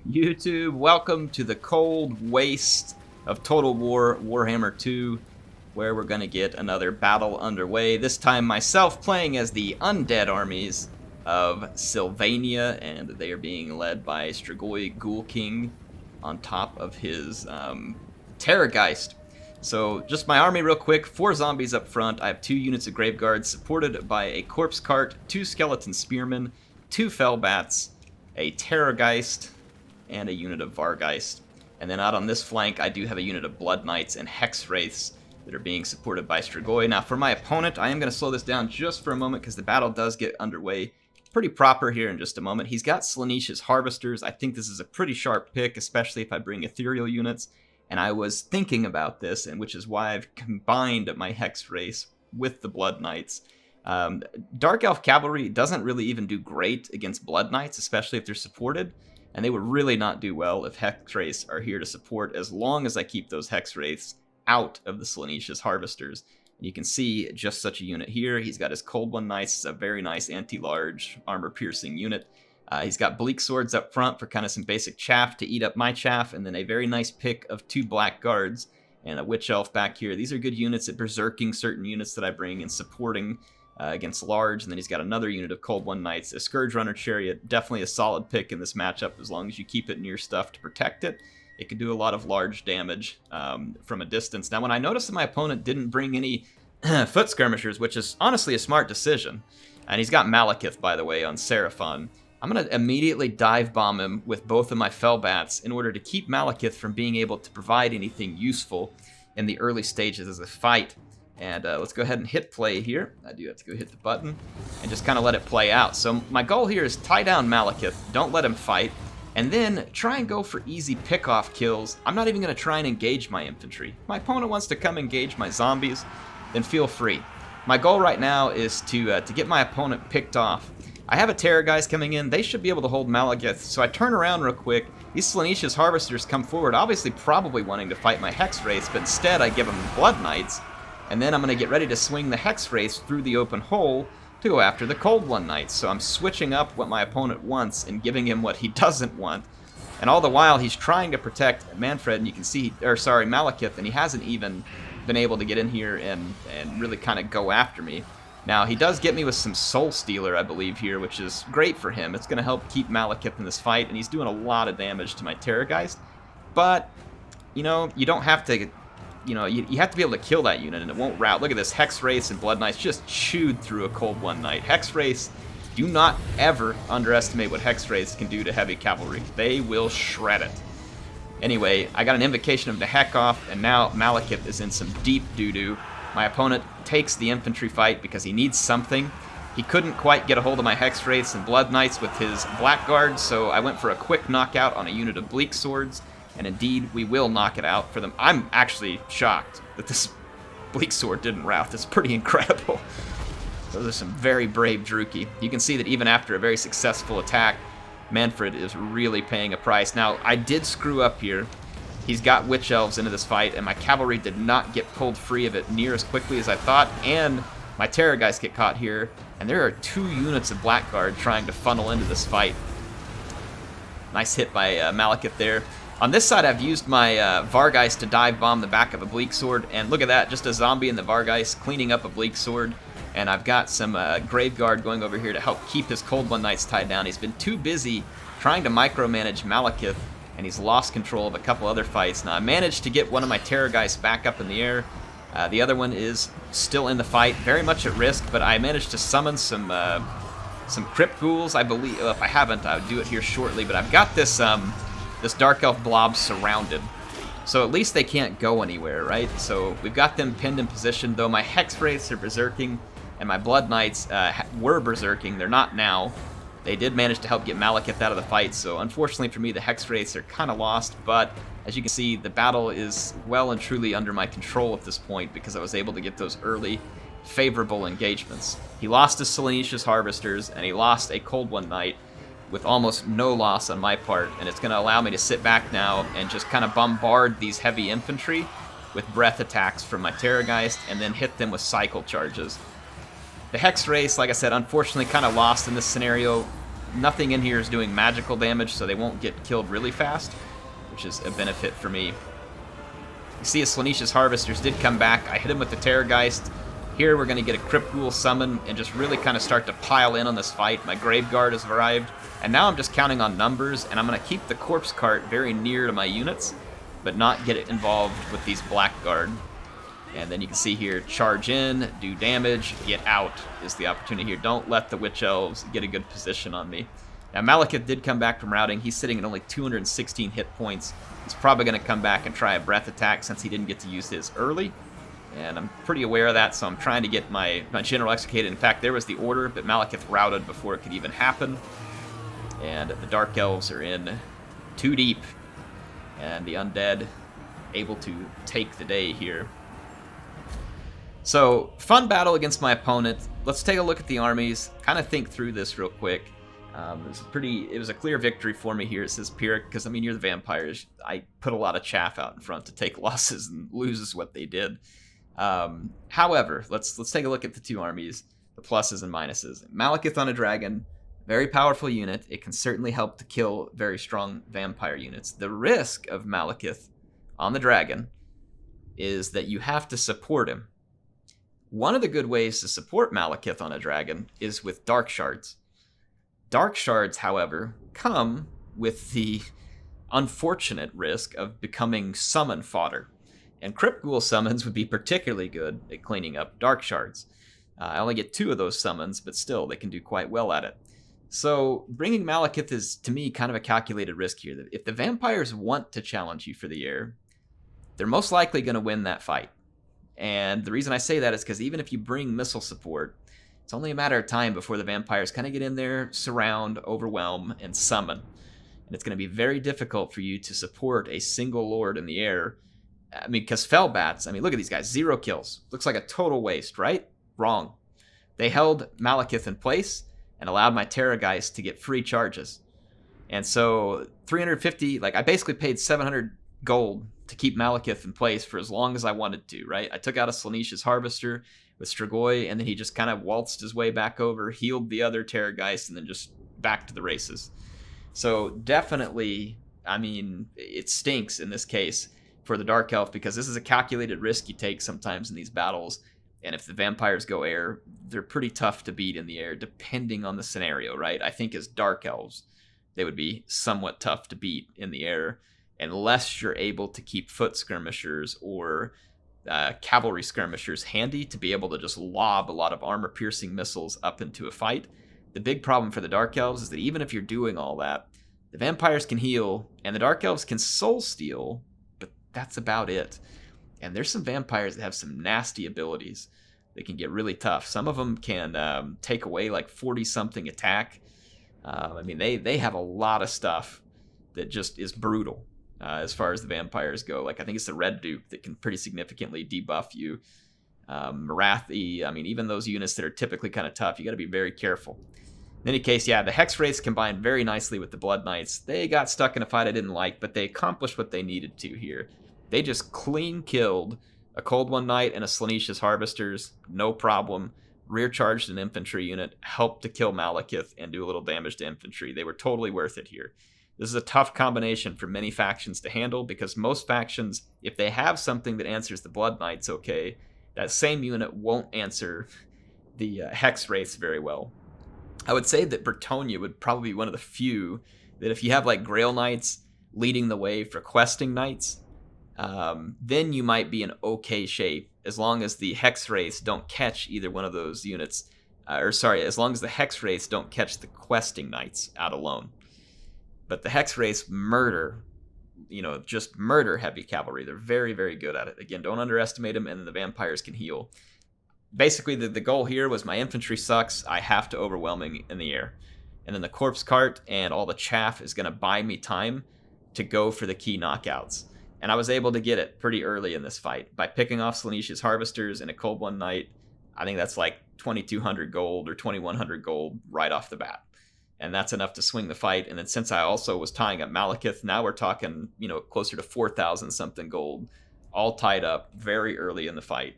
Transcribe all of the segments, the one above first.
YouTube, welcome to the cold waste of Total War Warhammer 2, where we're going to get another battle underway. This time myself playing as the undead armies of Sylvania, and they are being led by Strigoi Ghoul King on top of his Terrorgeist. So just my army real quick, 4 zombies up front. I have 2 units of Grave Guards supported by a Corpse Cart, 2 Skeleton Spearmen, 2 Fellbats, a Terrorgeist, and a unit of Vargeist. And then out on this flank, I do have a unit of Blood Knights and Hex Wraiths that are being supported by Strigoi. Now for my opponent, I am going to slow this down just for a moment because the battle does get underway pretty proper here in just a moment. He's got Slaneesh's Harvesters. I think this is a pretty sharp pick, especially if I bring Ethereal units. And I was thinking about this, and which is why I've combined my Hex Wraiths with the Blood Knights. Dark Elf Cavalry doesn't really even do great against Blood Knights, especially if they're supported. And they would really not do well if Hex Wraiths are here to support, as long as I keep those Hex Wraiths out of the Slaneesh's Harvesters. And you can see just such a unit here. He's got his Cold One Knights. It's a very nice anti-large, armor-piercing unit. He's got Bleak Swords up front for kind of some basic chaff to eat up my chaff, and then a very nice pick of 2 Black Guards and a Witch Elf back here. These are good units at berserking certain units that I bring and supporting against large, and then he's got another unit of Cold One Knights, a Scourge Runner Chariot, definitely a solid pick in this matchup as long as you keep it near stuff to protect it. It can do a lot of large damage from a distance. Now when I noticed that my opponent didn't bring any foot skirmishers, which is honestly a smart decision, and he's got Malekith, by the way, on Seraphon, I'm going to immediately dive bomb him with both of my Fellbats in order to keep Malekith from being able to provide anything useful in the early stages of the fight. And let's go ahead and hit play here. I do have to go hit the button and just kind of let it play out. So my goal here is tie down Malekith, don't let him fight, and then try and go for easy pick-off kills. I'm not even going to try and engage my infantry. If my opponent wants to come engage my zombies, then feel free. My goal right now is to get my opponent picked off. I have a Terrorgeist coming in. They should be able to hold Malekith, so I turn around real quick. These Slaneesh's Harvesters come forward, obviously probably wanting to fight my Hex Wraiths, but instead I give them Blood Knights. And then I'm going to get ready to swing the Hex Wraiths through the open hole to go after the Cold One Knights. So I'm switching up what my opponent wants and giving him what he doesn't want. And all the while he's trying to protect Mannfred, and you can see, Malekith, and he hasn't even been able to get in here and really kind of go after me. Now he does get me with some Soul Stealer, I believe, here, which is great for him. It's going to help keep Malekith in this fight, and he's doing a lot of damage to my Terrorgeist. But, you know, you don't have to... You know, you have to be able to kill that unit, and it won't rout. Look at this, Hex Wraiths and Blood Knights just chewed through a Cold One Knight. Hex Wraiths, do not ever underestimate what Hex Wraiths can do to heavy cavalry. They will shred it. Anyway, I got an invocation of the heck off, and now Malekith is in some deep doo-doo. My opponent takes the infantry fight because he needs something. He couldn't quite get a hold of my Hex Wraiths and Blood Knights with his Blackguard, so I went for a quick knockout on a unit of Bleak Swords. And indeed, we will knock it out for them. I'm actually shocked that this Bleak Sword didn't rout. That's pretty incredible. Those are some very brave Druki. You can see that even after a very successful attack, Mannfred is really paying a price. Now, I did screw up here. He's got Witch Elves into this fight, and my cavalry did not get pulled free of it near as quickly as I thought, and my Terrorgeist get caught here, and there are 2 units of Blackguard trying to funnel into this fight. Nice hit by Malekith there. On this side, I've used my Vargeist to dive bomb the back of a Bleak Sword, and look at that, just a zombie in the Vargeist cleaning up a Bleak Sword, and I've got some Grave Guard going over here to help keep his Cold One Knights tied down. He's been too busy trying to micromanage Malekith, and he's lost control of a couple other fights. Now, I managed to get one of my Terrorgeists back up in the air. The other one is still in the fight, very much at risk, but I managed to summon some Crypt Ghouls, I believe. If I haven't, I would do it here shortly, but I've got this Dark Elf blob surrounded. So at least they can't go anywhere, right? So we've got them pinned in position, though my Hex Wraiths are berserking, and my Blood Knights were berserking. They're not now. They did manage to help get Malekith out of the fight, so unfortunately for me, the Hex Wraiths are kind of lost, but as you can see, the battle is well and truly under my control at this point because I was able to get those early favorable engagements. He lost his Slaneesh's Harvesters, and he lost a Cold One Knight, with almost no loss on my part, and it's going to allow me to sit back now and just kind of bombard these heavy infantry with breath attacks from my Terrorgeist and then hit them with cycle charges. The Hex Wraiths, like I said, unfortunately kind of lost in this scenario. Nothing in here is doing magical damage, so they won't get killed really fast, which is a benefit for me. You see his Slaaneash's Harvesters did come back. I hit him with the Terrorgeist. Here we're going to get a Crypt Ghoul summon and just really kind of start to pile in on this fight. My Grave Guard has arrived, and now I'm just counting on numbers, and I'm going to keep the Corpse Cart very near to my units, but not get it involved with these Blackguard. And then you can see here, charge in, do damage, get out is the opportunity here. Don't let the Witch Elves get a good position on me. Now, Malekith did come back from routing. He's sitting at only 216 hit points. He's probably going to come back and try a breath attack since he didn't get to use his early. And I'm pretty aware of that, so I'm trying to get my General executed. In fact, there was the order, but Malekith routed before it could even happen. And the Dark Elves are in too deep. And the Undead able to take the day here. So, fun battle against my opponent. Let's take a look at the armies, kind of think through this real quick. It was a clear victory for me here. It says Pyrrhic, because I mean, you're the vampires. I put a lot of chaff out in front to take losses and lose is what they did. However, let's take a look at the two armies, the pluses and minuses. Malekith on a dragon, very powerful unit. It can certainly help to kill very strong vampire units. The risk of Malekith on the dragon is that you have to support him. One of the good ways to support Malekith on a dragon is with Dark Shards. Dark Shards, however, come with the unfortunate risk of becoming summon fodder. And Crypt Ghoul summons would be particularly good at cleaning up Dark Shards. I only get 2 of those summons, but still, they can do quite well at it. So, bringing Malekith is, to me, kind of a calculated risk here. If the vampires want to challenge you for the air, they're most likely going to win that fight. And the reason I say that is because even if you bring missile support, it's only a matter of time before the vampires kind of get in there, surround, overwhelm, and summon. And it's going to be very difficult for you to support a single lord in the air. I mean, because Fellbats, I mean, look at these guys, 0 kills. Looks like a total waste, right? Wrong. They held Malekith in place and allowed my Terrorgeist to get free charges. And so 350, I basically paid 700 gold to keep Malekith in place for as long as I wanted to, right? I took out a Slaaneash's Harvester with Strigoi, and then he just kind of waltzed his way back over, healed the other Terrorgeist, and then just back to the races. So definitely, I mean, it stinks in this case for the Dark Elf, because this is a calculated risk you take sometimes in these battles. And if the vampires go air, they're pretty tough to beat in the air, depending on the scenario, right? I think as Dark Elves, they would be somewhat tough to beat in the air, unless you're able to keep foot skirmishers or cavalry skirmishers handy to be able to just lob a lot of armor-piercing missiles up into a fight. The big problem for the Dark Elves is that even if you're doing all that, the vampires can heal, and the Dark Elves can soul steal, but that's about it. And there's some vampires that have some nasty abilities that can get really tough. Some of them can take away 40-something attack. I mean, they have a lot of stuff that just is brutal. As far as the vampires go. I think it's the Red Duke that can pretty significantly debuff you. Marathi, I mean, even those units that are typically kind of tough, you got to be very careful. In any case, yeah, the Hex Wraiths combined very nicely with the Blood Knights. They got stuck in a fight I didn't like, but they accomplished what they needed to here. They just clean killed a Cold One Knight and a Slaaneash's Harvesters, no problem. Rear charged an infantry unit, helped to kill Malekith and do a little damage to infantry. They were totally worth it here. This is a tough combination for many factions to handle, because most factions, if they have something that answers the Blood Knights okay, that same unit won't answer the Hex Wraiths very well. I would say that Bretonnia would probably be one of the few that if you have Grail Knights leading the way for questing knights, then you might be in okay shape, as long as the Hex Wraiths don't catch either one of those units. As long as the Hex Wraiths don't catch the questing knights out alone. But the Hex Wraiths murder, just murder heavy cavalry. They're very, very good at it. Again, don't underestimate them, and then the vampires can heal. Basically, the goal here was my infantry sucks. I have to overwhelming in the air. And then the Corpse Cart and all the chaff is going to buy me time to go for the key knockouts. And I was able to get it pretty early in this fight by picking off Slaaneash's Harvesters and a Cold One Knight. I think that's 2,200 gold or 2,100 gold right off the bat. And that's enough to swing the fight. And then since I also was tying up Malekith, now we're talking, closer to 4,000 something gold, all tied up very early in the fight,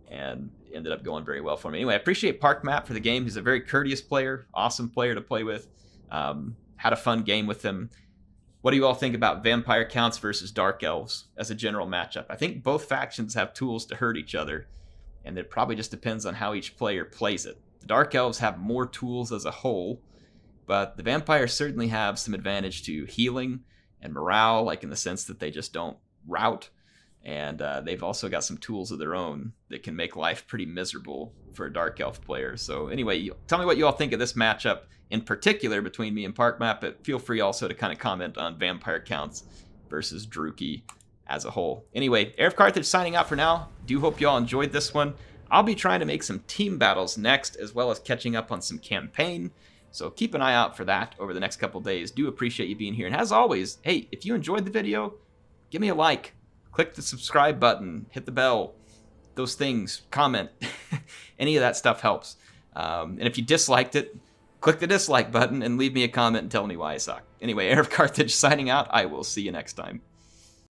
and ended up going very well for me. Anyway, I appreciate Park Map for the game. He's a very courteous player, awesome player to play with. Had a fun game with them. What do you all think about vampire counts versus dark elves as a general matchup? I think both factions have tools to hurt each other, and it probably just depends on how each player plays it. The dark elves have more tools as a whole, but the vampires certainly have some advantage to healing and morale, like in the sense that they just don't rout. And they've also got some tools of their own that can make life pretty miserable for a dark elf player. So anyway, tell me what you all think of this matchup in particular between me and ParkMap, but feel free also to kind of comment on vampire counts versus Druchii as a whole. Anyway, HeirofCarthage signing out for now. Do hope you all enjoyed this one. I'll be trying to make some team battles next, as well as catching up on some campaign. So keep an eye out for that over the next couple days. Do appreciate you being here. And as always, hey, if you enjoyed the video, give me a like. Click the subscribe button, hit the bell, those things, comment. Any of that stuff helps. And if you disliked it, click the dislike button and leave me a comment and tell me why I suck. Anyway, HeirofCarthage signing out. I will see you next time.